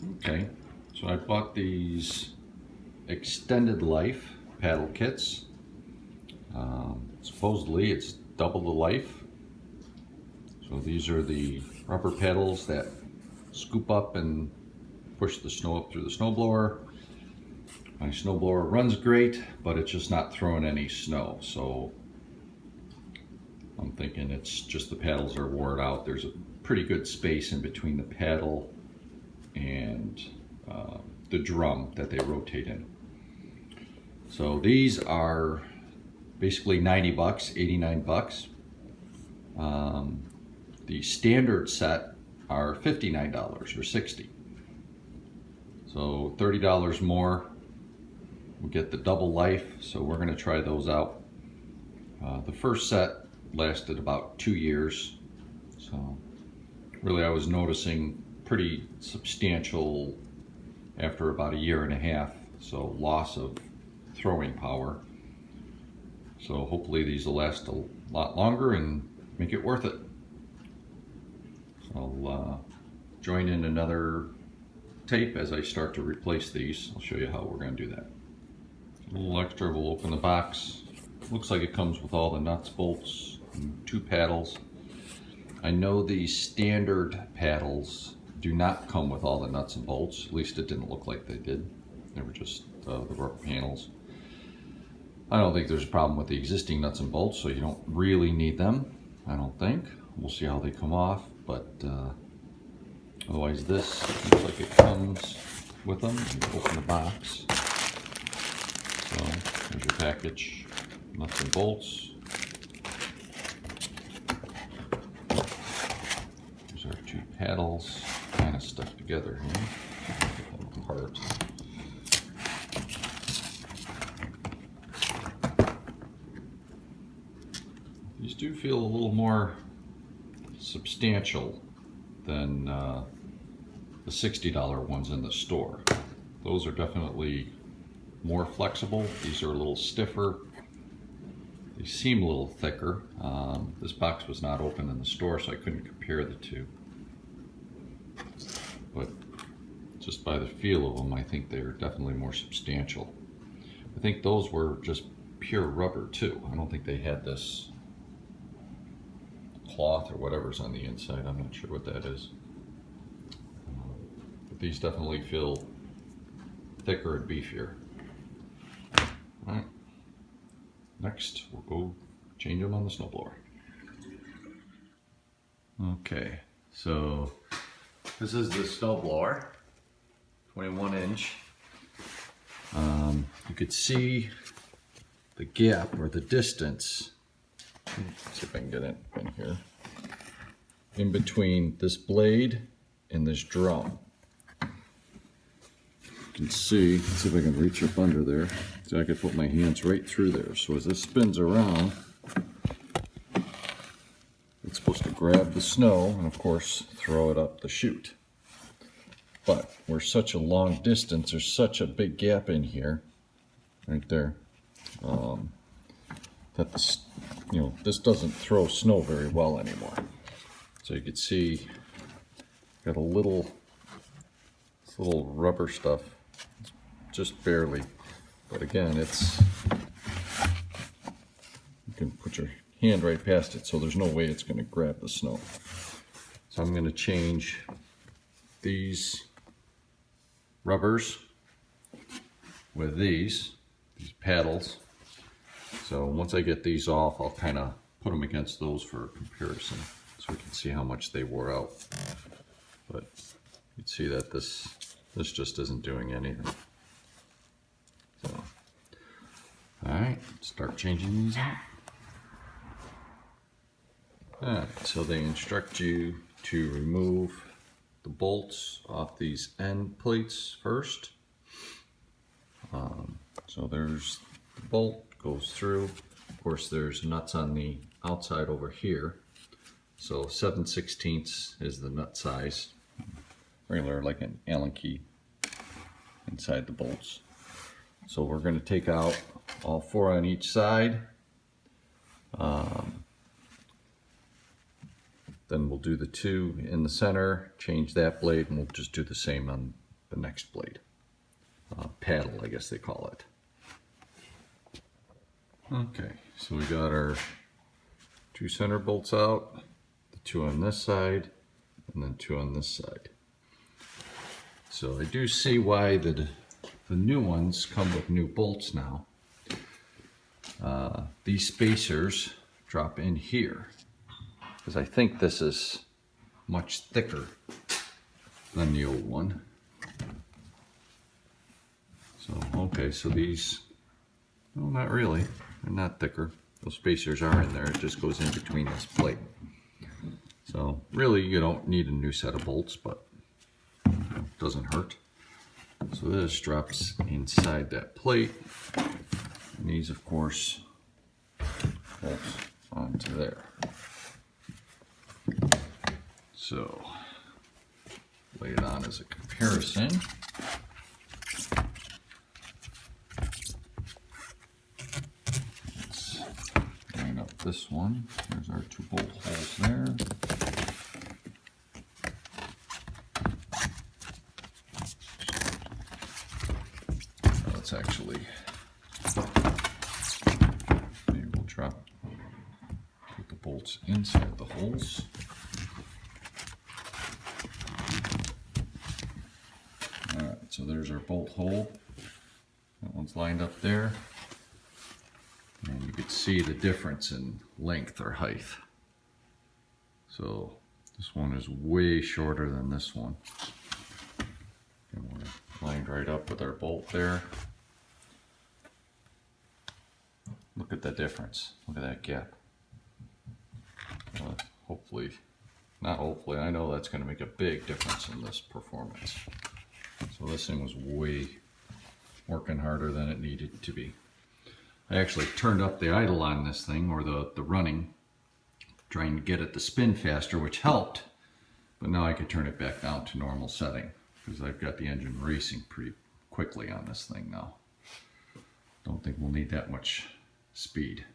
Okay, so I bought these extended life paddle kits. Supposedly it's double the life. So these are the rubber paddles that scoop up and push the snow up through the snowblower. My snowblower runs great, but it's just not throwing any snow. So I'm thinking it's just the paddles are worn out. There's a pretty good space in between the paddle and the drum that they rotate in. So these are basically 90 bucks, 89 bucks. The standard set are $59 or 60. So $30 more. We get the double life, so we're going to try those out. The first set lasted about 2 years, so really I was noticing pretty substantial after about a year and a half, so loss of throwing power. So hopefully these will last a lot longer and make it worth it. I'll join in another tape as I start to replace these. I'll show you how we're going to do that. A little extra, we'll open the box. Looks like it comes with all the nuts, bolts, and 2 paddles. I know the standard paddles do not come with all the nuts and bolts. At least it didn't look like they did. They were just the rubber panels. I don't think there's a problem with the existing nuts and bolts, so you don't really need them, I don't think. We'll see how they come off, but otherwise this looks like it comes with them. You open the box. So there's your package, nuts and bolts. There's our 2 paddles, kind of stuck together here. Get them apart. These do feel a little more substantial than the $60 ones in the store. Those are definitely more flexible. These are a little stiffer. They seem a little thicker. This box was not open in the store, so I couldn't compare the two. But just by the feel of them, I think they're definitely more substantial. I think those were just pure rubber too. I don't think they had this cloth or whatever's on the inside. I'm not sure what that is. But these definitely feel thicker and beefier. All right. Next, we'll go change them on the snowblower. Okay, so this is the snowblower, 21 inch. You could see the gap or the distance. Let's see if I can get it in here. In between this blade and this drum. You can see, let's see if I can reach up under there. So I could put my hands right through there. So as this spins around, it's supposed to grab the snow and of course throw it up the chute. But we're such a long distance, there's such a big gap in here, right there, that this, this doesn't throw snow very well anymore. So you can see, got a little, this little rubber stuff, just barely. But again, it's, you can put your hand right past it, so there's no way it's going to grab the snow. So I'm going to change these rubbers with these paddles. So once I get these off, I'll kind of put them against those for comparison so we can see how much they wore out. But you can see that this just isn't doing anything. So, all right, start changing these out. All right, so they instruct you to remove the bolts off these end plates first. So there's the bolt, goes through. Of course, there's nuts on the outside over here. So 7/16 is the nut size. Regular, like an Allen key inside the bolts. So we're going to take out all 4 on each side. Then we'll do the 2 in the center, change that blade, and we'll just do the same on the next blade. Paddle, I guess they call it. Okay, so we got our 2 center bolts out, the 2 on this side, and then 2 on this side. So I do see why the new ones come with new bolts now. These spacers drop in here, because I think this is much thicker than the old one. So, okay, so these, no, not really. They're not thicker. Those spacers are in there. It just goes in between this plate. So, really, you don't need a new set of bolts, but it doesn't hurt. So this drops inside that plate. And these, of course, bolts onto there. So, lay it on as a comparison. Let's line up this one. There's our 2 bolt holes there. Let's actually, maybe we'll put the bolts inside the holes. Alright, so there's our bolt hole. That one's lined up there. And you can see the difference in length or height. So this one is way shorter than this one. And we're lined right up with our bolt there. Look at the difference. Look at that gap. Hopefully, not hopefully, I know that's going to make a big difference in this performance. So this thing was working harder than it needed to be. I actually turned up the idle on this thing, or the running, trying to get it to spin faster, which helped. But now I can turn it back down to normal setting, because I've got the engine racing pretty quickly on this thing now. Don't think we'll need that much speed.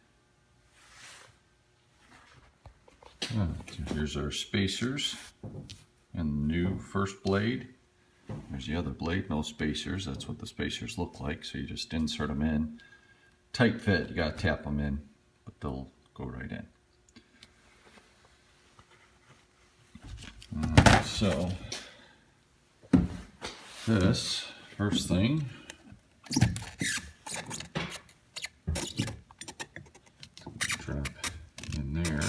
So here's our spacers and the new first blade. There's the other blade, no spacers. That's what the spacers look like. So you just insert them in. Tight fit, you gotta tap them in, but they'll go right in. So this first thing, drop in there.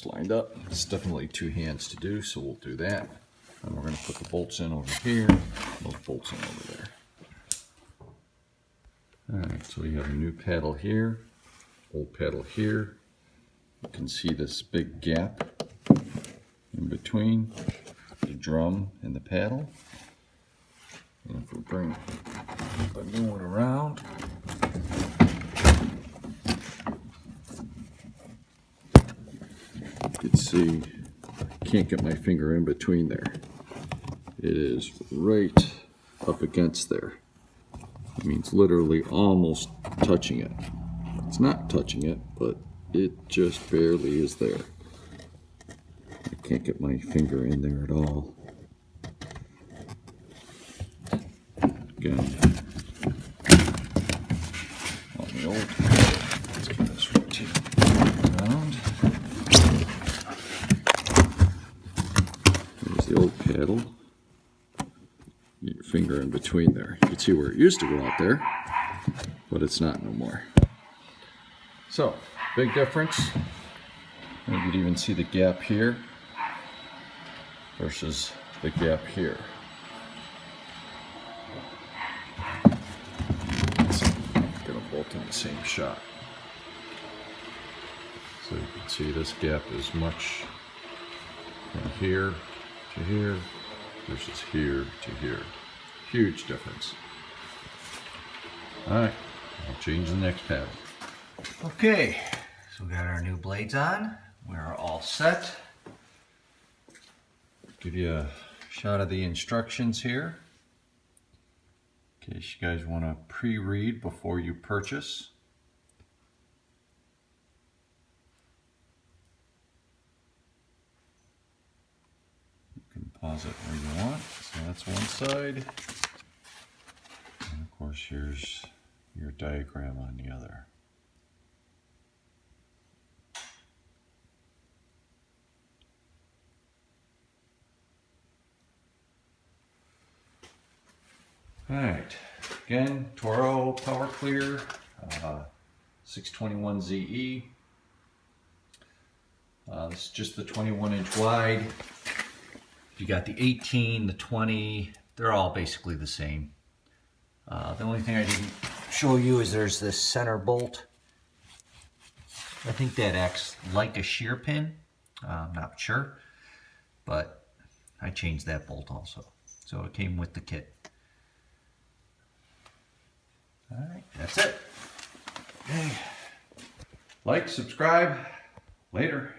Lined up. It's definitely 2 hands to do, so we'll do that. And we're going to put the bolts in over here, those bolts in over there. Alright, so we have a new paddle here, old paddle here. You can see this big gap in between the drum and the paddle. And if we bring the new one around, you can see I can't get my finger in between there. It is right up against there. It means literally almost touching it. It's not touching it, but it just barely is there. I can't get my finger in there at all. Again, on the old, let's get this rotated around. There's the old paddle. Get your finger in between there. You can see where it used to go out there, but it's not no more. So, big difference. You can even see the gap here versus the gap here. Get them both in the same shot. So you can see this gap is much from here to here versus here to here. Huge difference. Alright, I'll change the next paddle. Okay, so we got our new blades on. We're all set. Give you a shot of the instructions here. In case you guys want to pre-read before you purchase. You can pause it where you want. So that's one side. And of course here's your diagram on the other. All right, again, Toro Power Clear 621ZE. This is just the 21-inch wide. You got the 18, the 20, they're all basically the same. The only thing I didn't show you is there's this center bolt. I think that acts like a shear pin. I'm not sure, but I changed that bolt also. So it came with the kit. All right, that's it. Okay. Like, subscribe. Later.